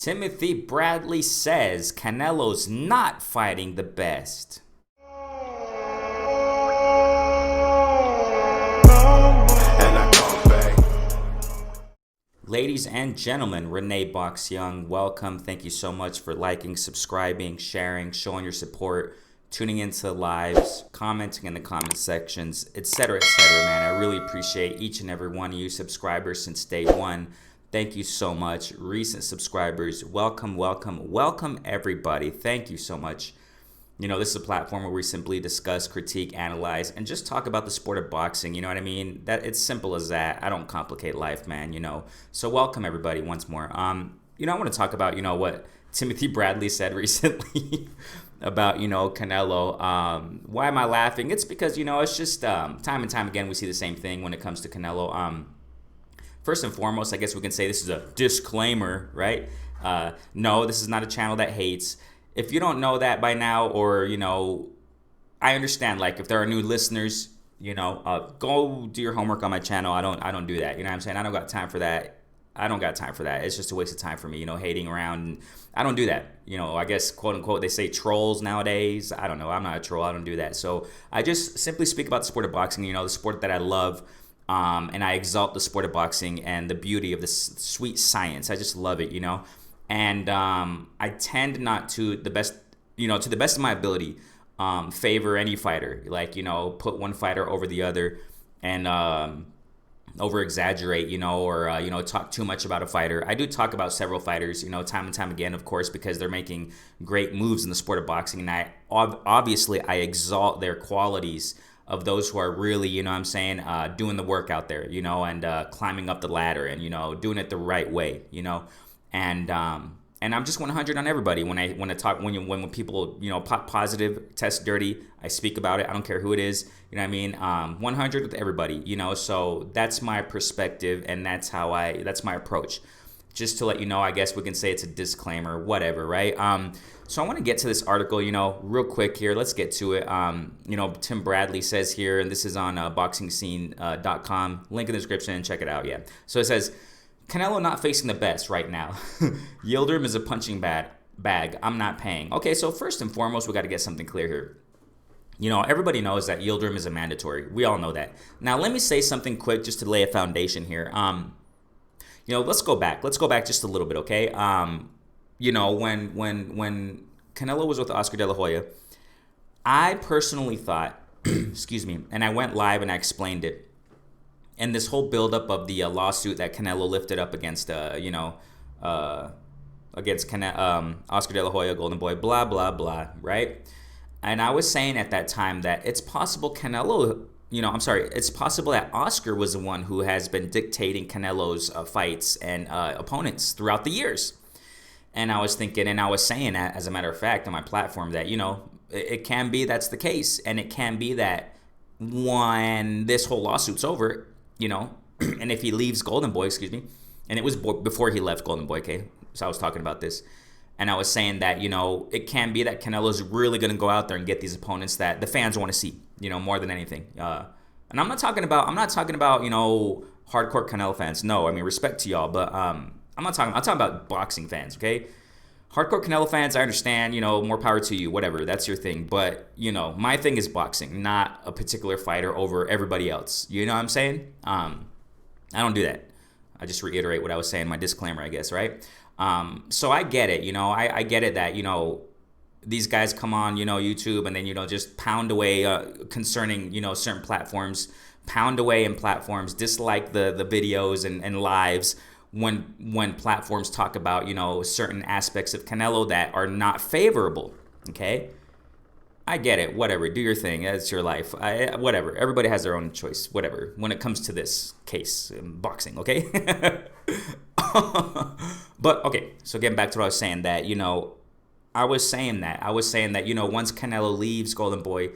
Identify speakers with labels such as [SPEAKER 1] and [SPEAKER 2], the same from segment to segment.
[SPEAKER 1] Timothy Bradley says Canelo's not fighting the best. Ladies and gentlemen, Renee Box Young, welcome. Thank you so much for liking, subscribing, sharing, showing your support, tuning into the lives, commenting in the comment sections, etc., man. I really appreciate each and every one of you subscribers since day one. Thank you so much. Recent subscribers, welcome, welcome, welcome everybody. Thank you so much. You know, this is a platform where we simply discuss, critique, analyze, and just talk about the sport of boxing. You know what I mean? That it's simple as that. I don't complicate life, man, you know. So welcome everybody once more. You know, I want to talk about, you know, what Timothy Bradley said recently about, you know, Canelo. Why am I laughing? It's because, you know, it's just time and time again we see the same thing when it comes to Canelo. First and foremost, I guess we can say this is a disclaimer, right? No, this is not a channel that hates. If you don't know that by now, or, you know, I understand, like, if there are new listeners, you know, go do your homework on my channel. I don't do that. You know what I'm saying? I don't got time for that. I don't got time for that. It's just a waste of time for me, you know, hating around. I don't do that. You know, I guess, quote unquote, they say trolls nowadays. I don't know. I'm not a troll. I don't do that. So I just simply speak about the sport of boxing, you know, the sport that I love. And I exalt the sport of boxing and the beauty of this sweet science. I just love it, you know. And I tend not to the best, you know, to the best of my ability, favor any fighter. Like, you know, put one fighter over the other and over exaggerate, you know, or, you know, talk too much about a fighter. I do talk about several fighters, you know, time and time again, of course, because they're making great moves in the sport of boxing. And obviously I exalt their qualities of those who are really, you know what I'm saying, doing the work out there, you know, and climbing up the ladder and, you know, doing it the right way, you know. And I'm just 100 on everybody. When I talk, when people, you know, pop positive, test dirty, I speak about it. I don't care who it is, you know what I mean? 100 with everybody, you know. So that's my perspective, and that's my approach. Just to let you know, I guess we can say it's a disclaimer, whatever, right? So I want to get to this article, you know, real quick here. Let's get to it. You know, Tim Bradley says here, and this is on boxingscene.com. Link in the description. Check it out, yeah. So it says, Canelo not facing the best right now. Yildirim is a punching bag. I'm not paying. Okay, so first and foremost, we got to get something clear here. You know, everybody knows that Yildirim is a mandatory. We all know that. Now, let me say something quick just to lay a foundation here. You know, let's go back. Let's go back just a little bit, okay? You know, when Canelo was with Oscar De La Hoya, I personally thought, excuse me, and I went live and I explained it. And this whole buildup of the lawsuit that Canelo lifted up against, you know, against Oscar De La Hoya, Golden Boy, blah, blah, blah, right? And I was saying at that time that it's possible Canelo, you know, I'm sorry, it's possible that Oscar was the one who has been dictating Canelo's fights and opponents throughout the years. And I was thinking, and I was saying that, as a matter of fact, on my platform, that, you know, it can be that's the case. And it can be that when this whole lawsuit's over, you know, and if he leaves Golden Boy, excuse me, and it was before he left Golden Boy, okay? So I was talking about this. And I was saying that, you know, it can be that Canelo's really going to go out there and get these opponents that the fans want to see, you know, more than anything. And I'm not talking about, you know, hardcore Canelo fans. No, I mean, respect to y'all, but I'm talking about boxing fans, okay? Hardcore Canelo fans, I understand, you know, more power to you, whatever, that's your thing. But, you know, my thing is boxing, not a particular fighter over everybody else. You know what I'm saying? I don't do that. I just reiterate what I was saying, my disclaimer, I guess, right? So I get it, you know, I get it that, you know, these guys come on, you know, YouTube and then, you know, just pound away concerning, you know, certain platforms, pound away in platforms, dislike the videos and lives when platforms talk about, you know, certain aspects of Canelo that are not favorable, okay? I get it, whatever, do your thing, that's your life, whatever, everybody has their own choice, whatever, when it comes to this case, boxing, okay? But, okay, so getting back to what I was saying, that, you know, I was saying that, you know, once Canelo leaves Golden Boy,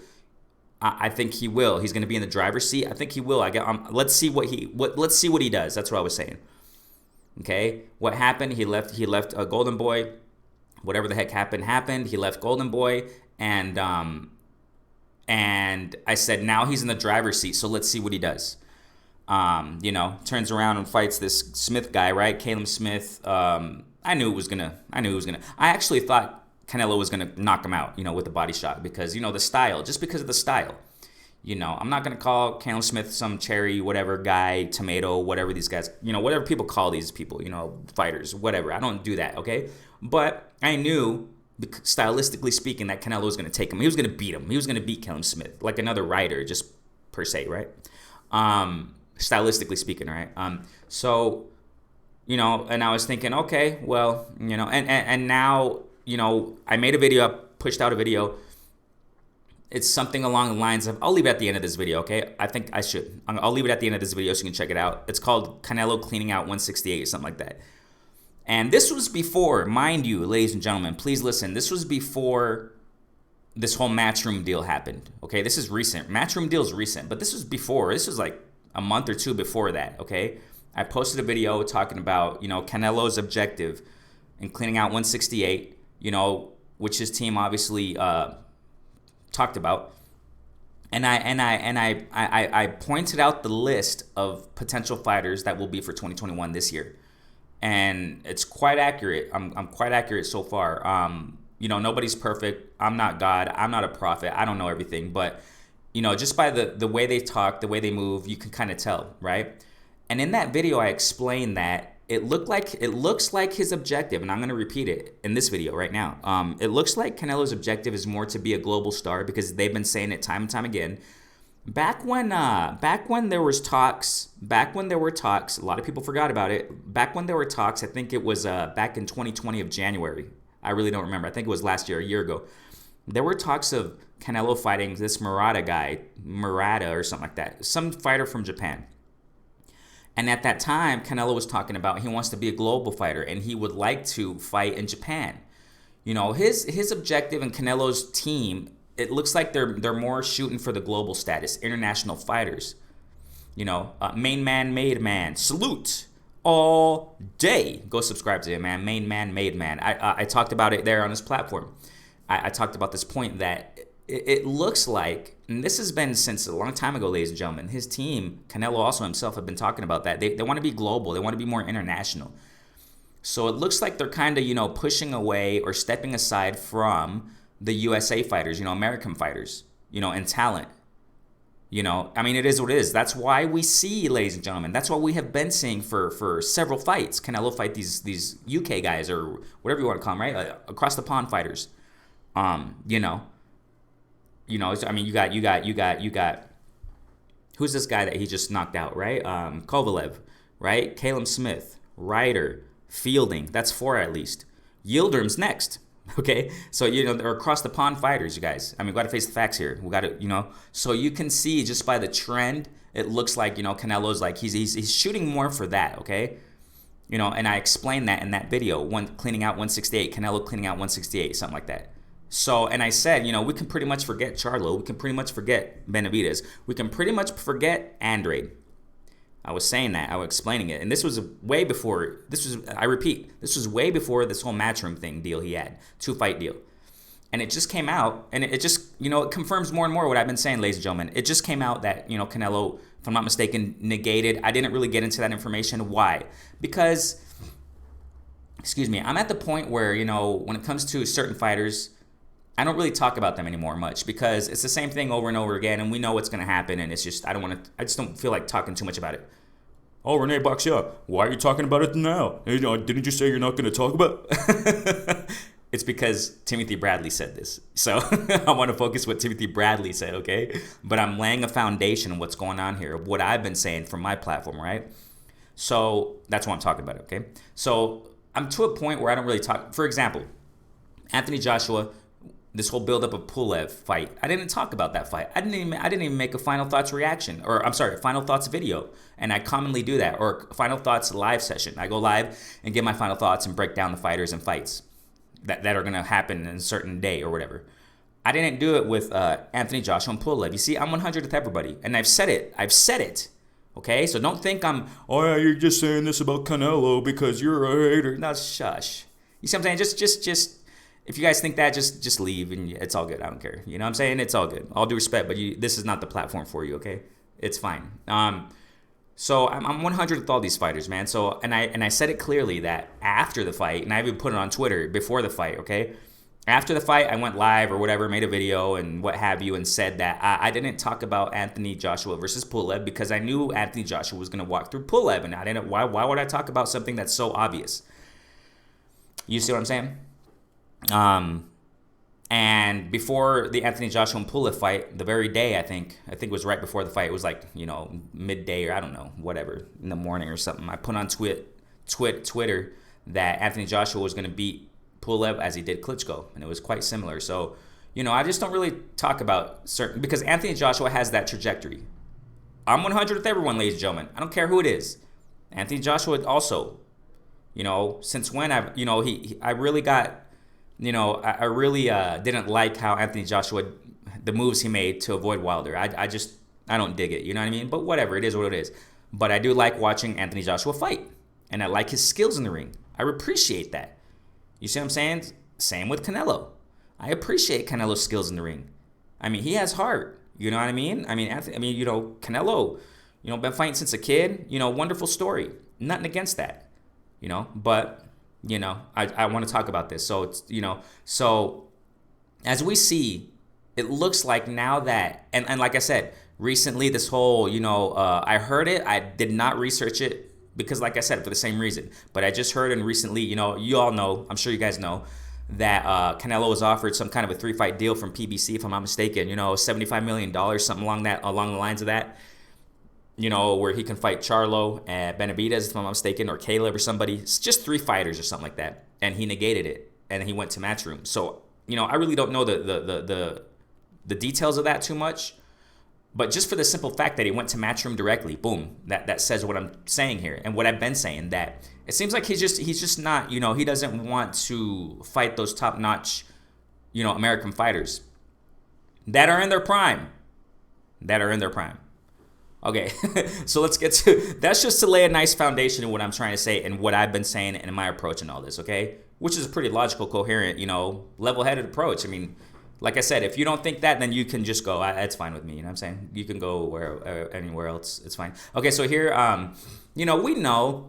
[SPEAKER 1] I think he will. He's going to be in the driver's seat. I think he will. Let's see what he does. That's what I was saying. Okay, what happened? He left Golden Boy. Whatever the heck happened. He left Golden Boy, and I said now he's in the driver's seat. So let's see what he does. You know, turns around and fights this Smith guy, right? Caleb Smith. I I knew it was gonna. I actually thought Canelo was gonna knock him out, with a body shot because the style, just because of the style. I'm not gonna call Canelo Smith some cherry whatever guy, tomato, whatever these guys, whatever people call these people, fighters, whatever. I don't do that, okay? But I knew, stylistically speaking, that Canelo was gonna take him. He was gonna beat him. He was gonna beat Canelo Smith like another rider, just per se, right? Stylistically speaking, right? So. And I was thinking, okay, well, and now, I made a video, I pushed out a video. It's something along the lines of, I'll leave it at the end of this video, okay? I think I should. I'll leave it at the end of this video so you can check it out. It's called Canelo Cleaning Out 168 or something like that. And this was before, mind you, ladies and gentlemen, please listen. This was before this whole Matchroom deal happened, okay? This is recent. Matchroom deal is recent, but this was before. This was like a month or two before that, okay? I posted a video talking about, Canelo's objective in cleaning out 168, which his team obviously talked about. And I pointed out the list of potential fighters that will be for 2021 this year. And it's quite accurate. I'm quite accurate so far. Nobody's perfect. I'm not God. I'm not a prophet. I don't know everything. But, just by the way they talk, the way they move, you can kind of tell, right? And in that video, I explained that it looks like his objective, and I'm going to repeat it in this video right now. It looks like Canelo's objective is more to be a global star because they've been saying it time and time again. Back when there were talks, a lot of people forgot about it. Back when there were talks, I think it was back in 2020 of January. I really don't remember. I think it was last year, a year ago. There were talks of Canelo fighting this Murata or something like that, some fighter from Japan. And at that time, Canelo was talking about he wants to be a global fighter and he would like to fight in Japan. His objective and Canelo's team, it looks like they're more shooting for the global status, international fighters. Main man, made man, salute all day. Go subscribe to him, man. Main man, made man. I talked about it there on this platform. I talked about this point that it looks like, and this has been since a long time ago, ladies and gentlemen, his team, Canelo also himself, have been talking about that. They want to be global. They want to be more international. So it looks like they're kind of, pushing away or stepping aside from the USA fighters, American fighters, and talent. It is what it is. That's why we see, ladies and gentlemen, that's what we have been seeing for several fights. Canelo fight these UK guys or whatever you want to call them, right? Across the pond fighters. You got who's this guy that he just knocked out, right? Kovalev, right? Caleb Smith, Ryder, Fielding. That's 4 at least. Yildirim's next. Okay, so they're across the pond fighters, you guys. We got to face the facts here. We got to, so you can see just by the trend, it looks like Canelo's like he's shooting more for that. Okay, and I explained that in that video. Cleaning out 168, Canelo cleaning out 168, something like that. So, and I said, we can pretty much forget Charlo. We can pretty much forget Benavidez. We can pretty much forget Andrade. I was saying that. I was explaining it. And this was way before, I repeat, this was way before this whole Matchroom thing deal he had. 2-fight deal. And it just came out, and it just, it confirms more and more what I've been saying, ladies and gentlemen. It just came out that, Canelo, if I'm not mistaken, negated. I didn't really get into that information. Why? Because, I'm at the point where, when it comes to certain fighters, I don't really talk about them anymore much because it's the same thing over and over again, and we know what's going to happen, and it's just, I just don't feel like talking too much about it. Oh, Renee Boxia, why are you talking about it now? Didn't you say you're not going to talk about it? It's because Timothy Bradley said this. So I want to focus what Timothy Bradley said, okay? But I'm laying a foundation of what's going on here, of what I've been saying from my platform, right? So that's what I'm talking about, okay? So I'm to a point where I don't really talk. For example, Anthony Joshua, this whole build-up of Pulev fight. I didn't talk about that fight. I didn't even make a Final Thoughts reaction, or I'm sorry, Final Thoughts video. And I commonly do that, or Final Thoughts live session. I go live and give my final thoughts and break down the fighters and fights that are going to happen in a certain day or whatever. I didn't do it with Anthony Joshua and Pulev. You see, I'm 100 with everybody, and I've said it. Okay, so don't think you're just saying this about Canelo because you're a hater. No, shush. You see what I'm saying? Just. If you guys think that, just leave, and it's all good. I don't care. You know what I'm saying? It's all good. All due respect, but this is not the platform for you, okay? It's fine. So I'm 100 with all these fighters, man. So and I said it clearly that after the fight, and I even put it on Twitter before the fight, okay? After the fight, I went live or whatever, made a video and what have you, and said that I didn't talk about Anthony Joshua versus Pulev because I knew Anthony Joshua was going to walk through Pulev, and I didn't. Why would I talk about something that's so obvious? You see what I'm saying? And before the Anthony Joshua and Pulev fight, the very day, I think it was right before the fight. It was like, midday or I don't know, whatever, in the morning or something. I put on Twitter that Anthony Joshua was going to beat Pulev as he did Klitschko, and it was quite similar. So, I just don't really talk about certain, because Anthony Joshua has that trajectory. I'm 100 with everyone, ladies and gentlemen. I don't care who it is. Anthony Joshua also, since when I really got, I really didn't like how Anthony Joshua, the moves he made to avoid Wilder. I don't dig it, you know what I mean? But whatever, it is what it is. But I do like watching Anthony Joshua fight, and I like his skills in the ring. I appreciate that. You see what I'm saying? Same with Canelo. I appreciate Canelo's skills in the ring. I mean, he has heart. You know what I mean? Canelo, been fighting since a kid. Wonderful story. Nothing against that. But, I want to talk about this. So, it's, so as we see, it looks like now that, and like I said, recently this whole, I heard it. I did not research it. Because like I said, for the same reason. But I just heard and recently, you all know, I'm sure you guys know, that Canelo was offered some kind of a 3-fight deal from PBC, if I'm not mistaken, $75 million, something along the lines of that, where he can fight Charlo and Benavidez, if I'm not mistaken, or Caleb or somebody. It's just 3 fighters or something like that. And he negated it. And he went to Matchroom. So, I really don't know the details of that too much. But just for the simple fact that he went to Matchroom directly, boom, that says what I'm saying here and what I've been saying, that it seems like he's just not, he doesn't want to fight those top-notch, American fighters that are in their prime. Okay, so let's get to, that's just to lay a nice foundation in what I'm trying to say and what I've been saying and my approach and all this, okay? Which is a pretty logical, coherent, level-headed approach. I mean, like I said, if you don't think that, then you can just go. It's fine with me. You know what I'm saying? You can go anywhere else. It's fine. Okay, so here, we know.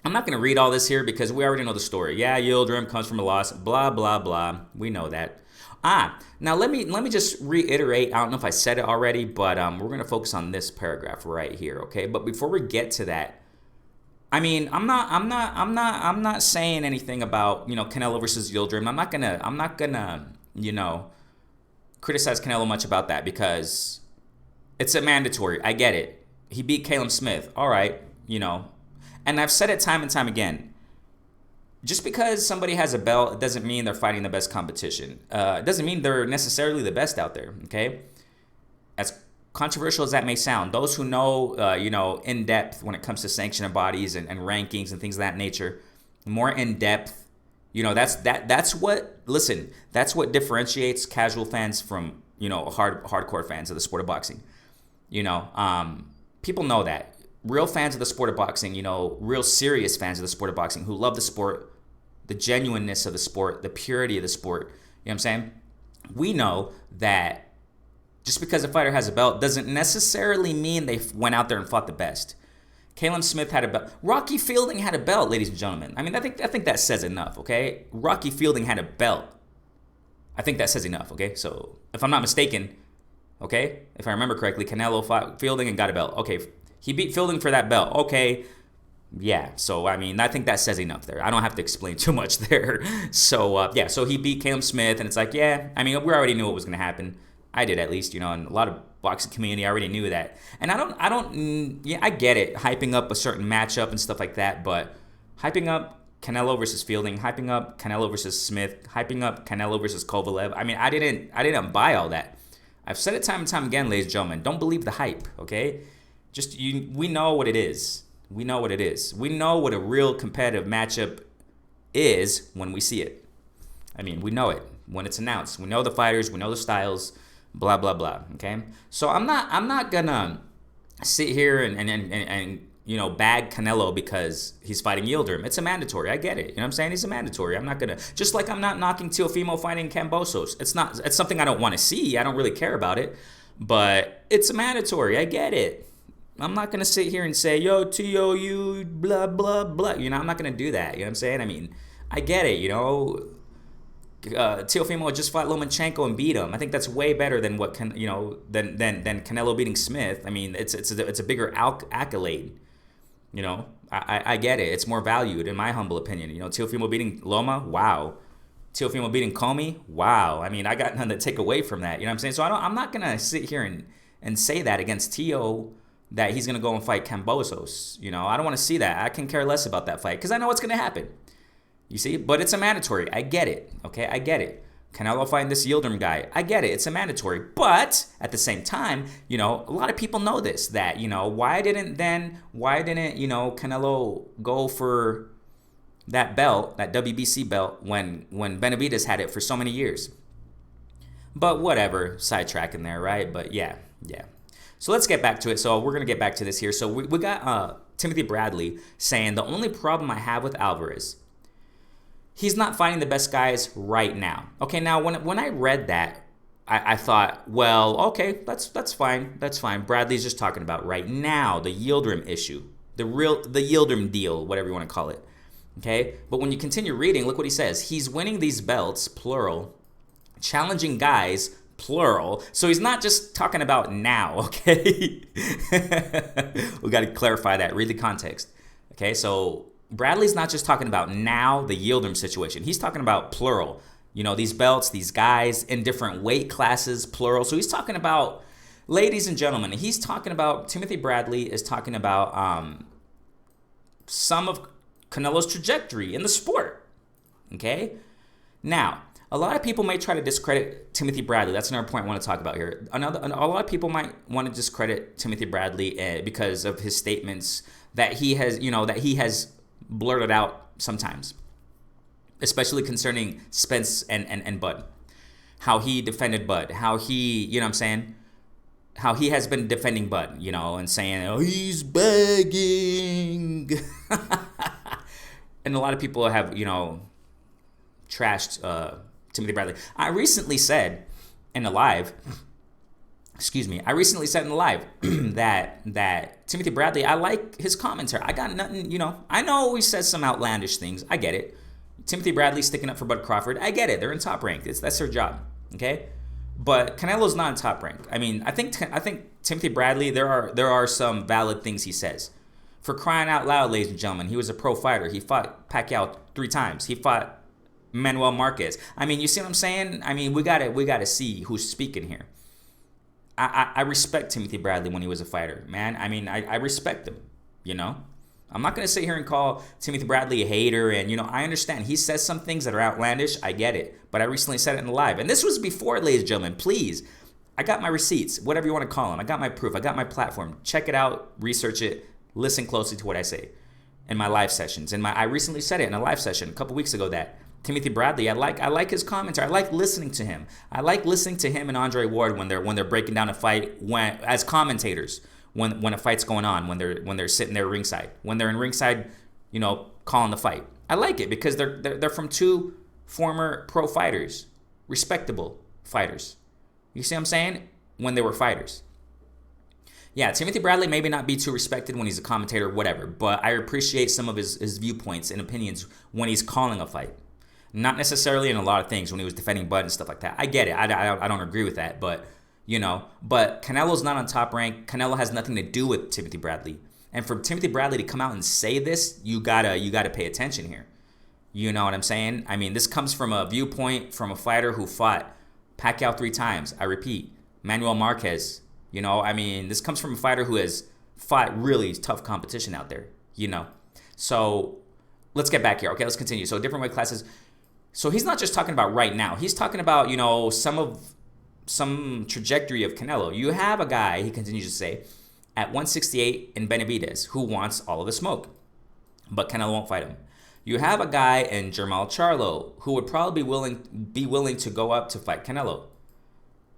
[SPEAKER 1] I'm not going to read all this here because we already know the story. Yeah, Yildirim comes from a loss. Blah, blah, blah. We know that. Now let me just reiterate. I don't know if I said it already, but we're going to focus on this paragraph right here, okay? But before we get to that, I mean, I'm not saying anything about, Canelo versus Yildirim. I'm not gonna criticize Canelo much about that because it's a mandatory. I get it. He beat Caleb Smith. All right, and I've said it time and time again. Just because somebody has a belt, it doesn't mean they're fighting the best competition. It doesn't mean they're necessarily the best out there, okay? As controversial as that may sound, those who know, in depth when it comes to sanctioning bodies and rankings and things of that nature, more in depth, that's what differentiates casual fans from, hardcore fans of the sport of boxing. People know that. Real fans of the sport of boxing, real serious fans of the sport of boxing who love the sport, the genuineness of the sport, the purity of the sport, you know what I'm saying? We know that just because a fighter has a belt doesn't necessarily mean they went out there and fought the best. Caleb Smith had a belt. Rocky Fielding had a belt, ladies and gentlemen. I mean, I think that says enough, okay? Rocky Fielding had a belt. I think that says enough, okay? So, if I'm not mistaken, okay, if I remember correctly, Canelo fought Fielding and got a belt. Okay, he beat Fielding for that belt. Okay, yeah. So, I mean, I think that says enough there. I don't have to explain too much there. So, yeah, so he beat Caleb Smith, and it's like, yeah, I mean, we already knew what was going to happen. I did, at least, and a lot of boxing community already knew that. And I get it, hyping up a certain matchup and stuff like that, but hyping up Canelo versus Fielding, hyping up Canelo versus Smith, hyping up Canelo versus Kovalev, I mean, I didn't buy all that. I've said it time and time again, ladies and gentlemen, don't believe the hype, okay? We know what it is. We know what it is. We know what a real competitive matchup is when we see it. I mean, we know it when it's announced. We know the fighters, we know the styles, blah, blah, blah, okay? So I'm not gonna sit here and bag Canelo because he's fighting Yildirim. It's a mandatory. I get it. You know what I'm saying? He's a mandatory. I'm not gonna, just like I'm not knocking Teofimo fighting Kambosos. It's something I don't want to see. I don't really care about it, but it's a mandatory. I get it. I'm not gonna sit here and say, yo, T.O., you blah blah blah. I'm not gonna do that. You know what I'm saying? I mean, I get it. Teofimo just fought Lomachenko and beat him. I think that's way better than what than Canelo beating Smith. I mean, it's a bigger accolade. I get it. It's more valued in my humble opinion. Teofimo beating Loma, wow. Teofimo beating Comey, wow. I mean, I got nothing to take away from that. You know what I'm saying? So I'm not gonna sit here and say that against Tio, that he's gonna go and fight Cambosos. I don't want to see that. I can care less about that fight because I know what's gonna happen. You see, but it's a mandatory. I get it. Okay, I get it. Canelo fighting this Yildirim guy. I get it. It's a mandatory. But at the same time, a lot of people know this, that, why didn't Canelo go for that belt, that WBC belt, when Benavidez had it for so many years? But whatever, sidetracking there, right? But yeah. So let's get back to it. So we're going to get back to this here. So we got Timothy Bradley saying, the only problem I have with Alvarez, he's not fighting the best guys right now. Okay, now when I read that, I thought, well, okay, that's fine. That's fine. Bradley's just talking about right now, the Yildirim issue, the Yildirim deal, whatever you want to call it. Okay? But when you continue reading, look what he says. He's winning these belts, plural, challenging guys, plural. So he's not just talking about now, okay? We got to clarify that. Read the context. Okay? So Bradley's not just talking about now, the Yildirim situation. He's talking about plural. These belts, these guys in different weight classes, plural. So he's talking about, ladies and gentlemen, Timothy Bradley is talking about some of Canelo's trajectory in the sport. Okay? Now, a lot of people may try to discredit Timothy Bradley. That's another point I want to talk about here. A lot of people might want to discredit Timothy Bradley because of his statements that he has blurted out sometimes, especially concerning Spence and Bud. How he defended Bud. How he, how he has been defending Bud, and saying, oh, he's begging. And a lot of people have, trashed Timothy Bradley. I recently said in a live that Timothy Bradley, I like his commentary. I got nothing, I know he says some outlandish things. I get it. Timothy Bradley sticking up for Bud Crawford. I get it. They're in Top Rank. That's their job. Okay? But Canelo's not in Top Rank. I mean, I think Timothy Bradley, there are some valid things he says. For crying out loud, ladies and gentlemen, he was a pro fighter. He fought Pacquiao 3 times. He fought Manuel Marquez. I mean, you see what I'm saying? I mean, we gotta see who's speaking here. I respect Timothy Bradley when he was a fighter, man. I mean, I respect him, I'm not going to sit here and call Timothy Bradley a hater. And, I understand he says some things that are outlandish. I get it. But I recently said it in the live. And this was before, ladies and gentlemen, please. I got my receipts, whatever you want to call them. I got my proof. I got my platform. Check it out. Research it. Listen closely to what I say in my live sessions. I recently said it in a live session a couple weeks ago that Timothy Bradley, I like his commentary. I like listening to him. I like listening to him and Andre Ward when they're breaking down a fight as commentators. When a fight's going on, when they're sitting there ringside, when they're in ringside, calling the fight. I like it because they're from 2 former pro fighters, respectable fighters. You see what I'm saying? When they were fighters. Yeah, Timothy Bradley maybe not be too respected when he's a commentator, whatever, but I appreciate some of his viewpoints and opinions when he's calling a fight. Not necessarily in a lot of things when he was defending Bud and stuff like that. I get it. I don't agree with that, but but Canelo's not on Top Rank. Canelo has nothing to do with Timothy Bradley. And for Timothy Bradley to come out and say this, you gotta pay attention here. You know what I'm saying? I mean, this comes from a viewpoint from a fighter who fought Pacquiao 3 times. I repeat, Manuel Marquez. This comes from a fighter who has fought really tough competition out there. So let's get back here. Okay, let's continue. So different weight classes. So he's not just talking about right now. He's talking about, some trajectory of Canelo. You have a guy, he continues to say, at 168 in Benavidez who wants all of the smoke, but Canelo won't fight him. You have a guy in Jermall Charlo who would probably be willing to go up to fight Canelo.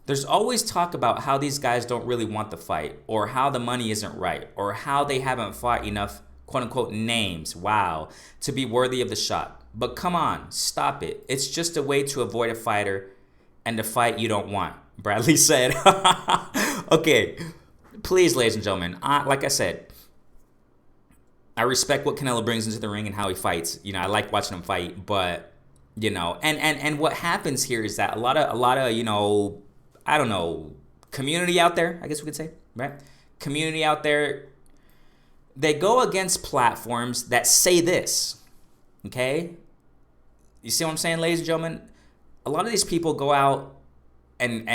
[SPEAKER 1] There's always talk about how these guys don't really want the fight, or how the money isn't right, or how they haven't fought enough quote-unquote names, wow, to be worthy of the shot. But come on, stop it. It's just a way to avoid a fighter and the fight you don't want, Bradley said. Okay, please, ladies and gentlemen, like I said, I respect what Canelo brings into the ring and how he fights. I like watching him fight, but and what happens here is that a lot of I don't know, community out there, I guess we could say, right? Community out there, they go against platforms that say this, okay? You see what I'm saying, ladies and gentlemen? A lot of these people go out and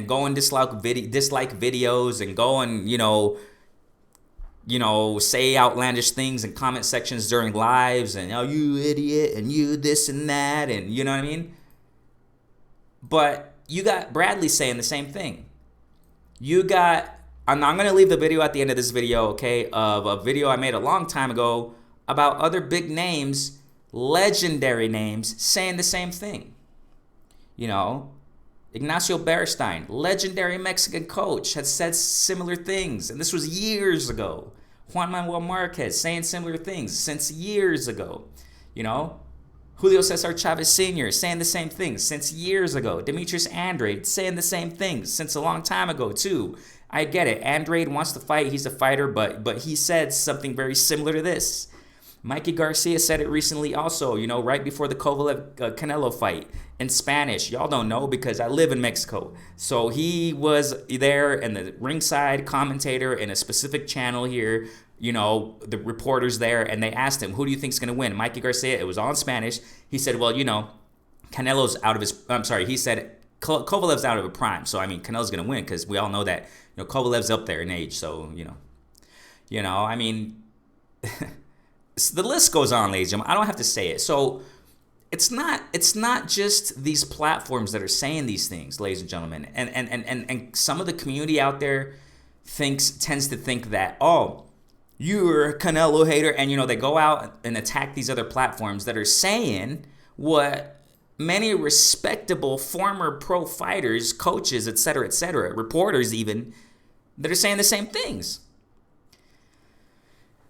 [SPEAKER 1] go and dislike videos and go and say outlandish things in comment sections during lives and, oh, you idiot, and you this and that, and you know what I mean? But you got Bradley saying the same thing. I'm going to leave the video at the end of this video, okay, of a video I made a long time ago about other big names, legendary names, saying the same thing. Ignacio Beristain, legendary Mexican coach, has said similar things, and this was years ago. Juan Manuel Marquez saying similar things since years ago. Julio Cesar Chavez Sr. saying the same things since years ago. Demetrius Andrade saying the same things since a long time ago too. I get it. Andrade wants to fight. He's a fighter, but he said something very similar to this. Mikey Garcia said it recently also, right before the Kovalev-Canelo fight in Spanish. Y'all don't know because I live in Mexico. So he was there and the ringside commentator in a specific channel here, the reporters there, and they asked him, who do you think is going to win? Mikey Garcia, it was all in Spanish. He said, well, Canelo's out of his, he said Kovalev's out of a prime. So, Canelo's going to win because we all know that, Kovalev's up there in age. So, the list goes on, ladies and gentlemen. I don't have to say it. So it's not just these platforms that are saying these things, ladies and gentlemen. And some of the community out there tends to think that, oh, you're a Canelo hater, and they go out and attack these other platforms that are saying what many respectable former pro fighters, coaches, etc., reporters even, that are saying the same things.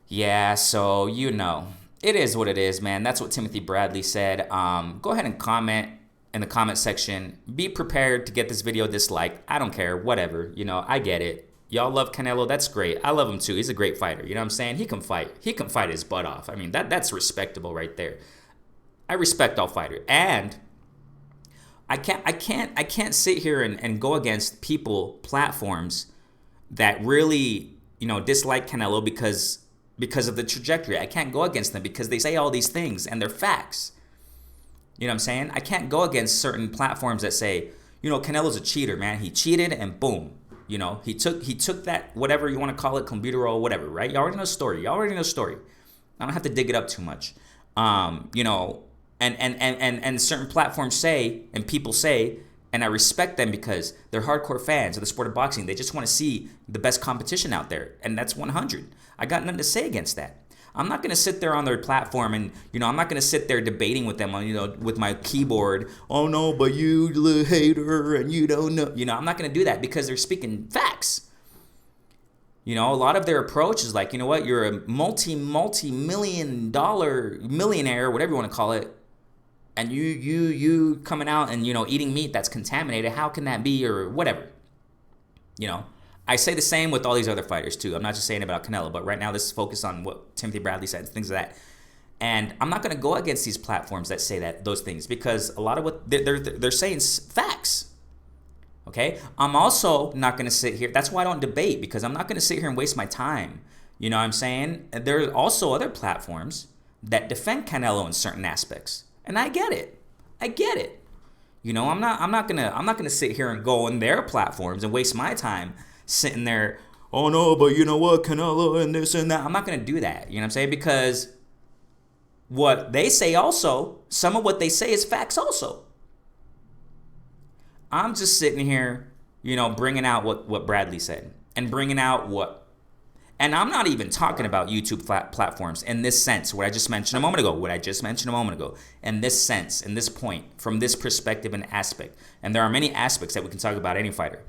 [SPEAKER 1] Yeah, so it is what it is, man. That's what Timothy Bradley said. Go ahead and comment in the comment section. Be prepared to get this video disliked. I don't care, whatever. I get it. Y'all love Canelo. That's great. I love him too. He's a great fighter. You know what I'm saying? He can fight. He can fight his butt off. That's respectable right there. I respect all fighters, and I can't sit here and go against platforms that really dislike Canelo because of the trajectory. I can't go against them because they say all these things and they're facts. You know what I'm saying? I can't go against certain platforms that say, Canelo's a cheater, man. He cheated and boom. He took that, whatever you want to call it, clenbuterol, whatever, right? You already know the story. I don't have to dig it up too much. And certain platforms say, and people say, and I respect them because they're hardcore fans of the sport of boxing. They just want to see the best competition out there, and that's 100. I got nothing to say against that. I'm not going to sit there on their platform and, I'm not going to sit there debating with them on, with my keyboard. Oh, no, but you the hater and you don't know. I'm not going to do that because they're speaking facts. A lot of their approach is like, you're a multi-million dollar millionaire, whatever you want to call it. And you coming out and, eating meat that's contaminated. How can that be, or whatever? I say the same with all these other fighters too. I'm not just saying about Canelo, but right now this is focused on what Timothy Bradley said, things like that. And I'm not going to go against these platforms that say those things because a lot of what they're saying is facts. Okay? I'm also not going to sit here. That's why I don't debate, because I'm not going to sit here and waste my time. You know what I'm saying? There are also other platforms that defend Canelo in certain aspects. And I get it. I'm not gonna sit here and go on their platforms and waste my time sitting there, oh no, but you know what, Canelo and this and that. I'm not going to do that, you know what I'm saying? Because what they say also, some of what they say is facts also. I'm just sitting here, bringing out what Bradley said and bringing out and I'm not even talking about YouTube platforms in this sense, what I just mentioned a moment ago, in this sense, in this point, from this perspective and aspect. And there are many aspects that we can talk about any fighter.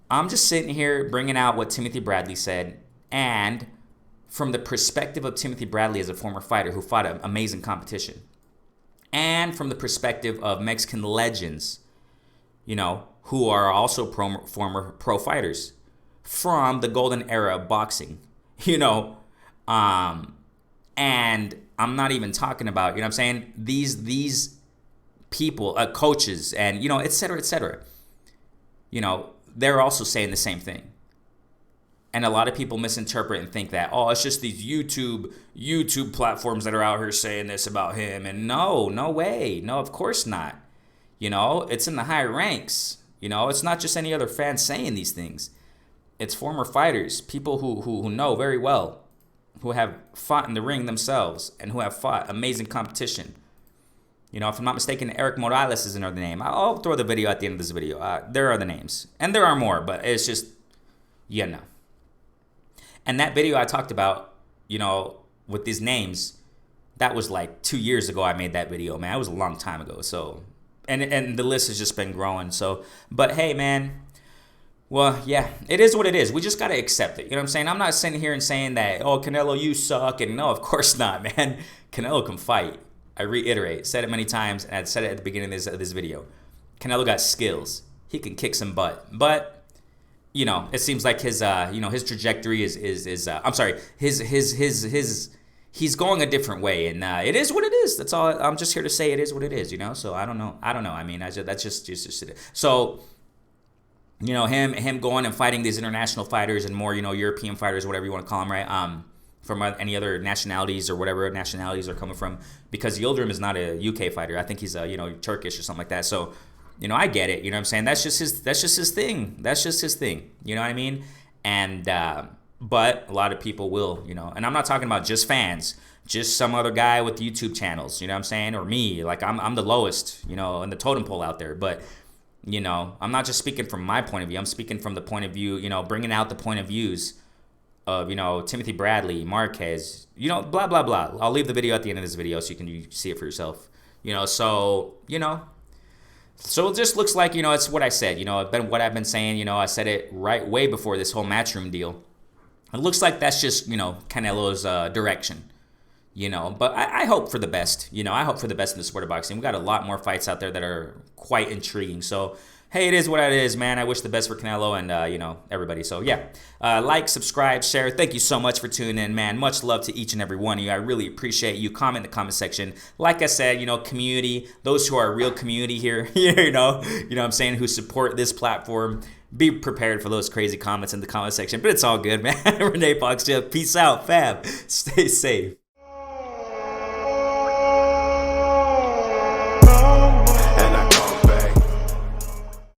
[SPEAKER 1] I'm just sitting here bringing out what Timothy Bradley said, and from the perspective of Timothy Bradley as a former fighter who fought an amazing competition, and from the perspective of Mexican legends, who are also former pro fighters, from the golden era of boxing, you know. And I'm not even talking about, you know what I'm saying, these people, coaches, and, you know, et cetera, et cetera. You know, they're also saying the same thing. And a lot of people misinterpret and think that, oh, it's just these YouTube platforms that are out here saying this about him. And no way. No, of course not. You know, it's in the higher ranks. You know, it's not just any other fan saying these things. It's former fighters, people who know very well, who have fought in the ring themselves and who have fought amazing competition. You know, if I'm not mistaken, Eric Morales is another name. I'll throw the video at the end of this video. There are the names. And there are more, but it's just, you know. And that video I talked about, you know, with these names, that was like 2 years ago I made that video, man. It was a long time ago. So, and the list has just been growing. So, but hey, man, well, yeah, it is what it is. We just got to accept it. You know what I'm saying? I'm not sitting here and saying that, oh, Canelo, you suck. And no, of course not, man. Canelo can fight. I reiterate, said it many times, and I said it at the beginning of this video. Canelo got skills. He can kick some butt. But, you know, it seems like his, you know, his trajectory I'm sorry, he's going a different way, and it is what it is. That's all. I'm just here to say it is what it is, you know. So I don't know. I mean, that's just it. So, you know, him going and fighting these international fighters and more, you know, European fighters, whatever you want to call them, right? From any other nationalities or whatever nationalities are coming from, because Yildirim is not a UK fighter. I think he's you know, Turkish or something like that. So, you know, I get it. You know what I'm saying? That's just his thing. That's just his thing. You know what I mean? And but a lot of people will, you know, and I'm not talking about just fans, just some other guy with YouTube channels. You know what I'm saying? Or me, like I'm the lowest, you know, in the totem pole out there. But, you know, I'm not just speaking from my point of view. I'm speaking from the point of view, you know, bringing out the point of views of, you know, Timothy Bradley, Marquez, you know, blah, blah, blah. I'll leave the video at the end of this video so you can see it for yourself. You know, so, you know, so it just looks like, you know, it's what I said, you know, what I've been saying, you know, I said it right way before this whole Matchroom deal. It looks like that's just, you know, Canelo's direction, you know, but I hope for the best, you know, I hope for the best in the sport of boxing. We got a lot more fights out there that are quite intriguing. So, hey, it is what it is, man. I wish the best for Canelo and, you know, everybody. So, yeah, like, subscribe, share. Thank you so much for tuning in, man. Much love to each and every one of you. I really appreciate you. Comment in the comment section. Like I said, you know, community, those who are real community here, you know what I'm saying, who support this platform. Be prepared for those crazy comments in the comment section. But it's all good, man. Renee Box, peace out, fam. Stay safe.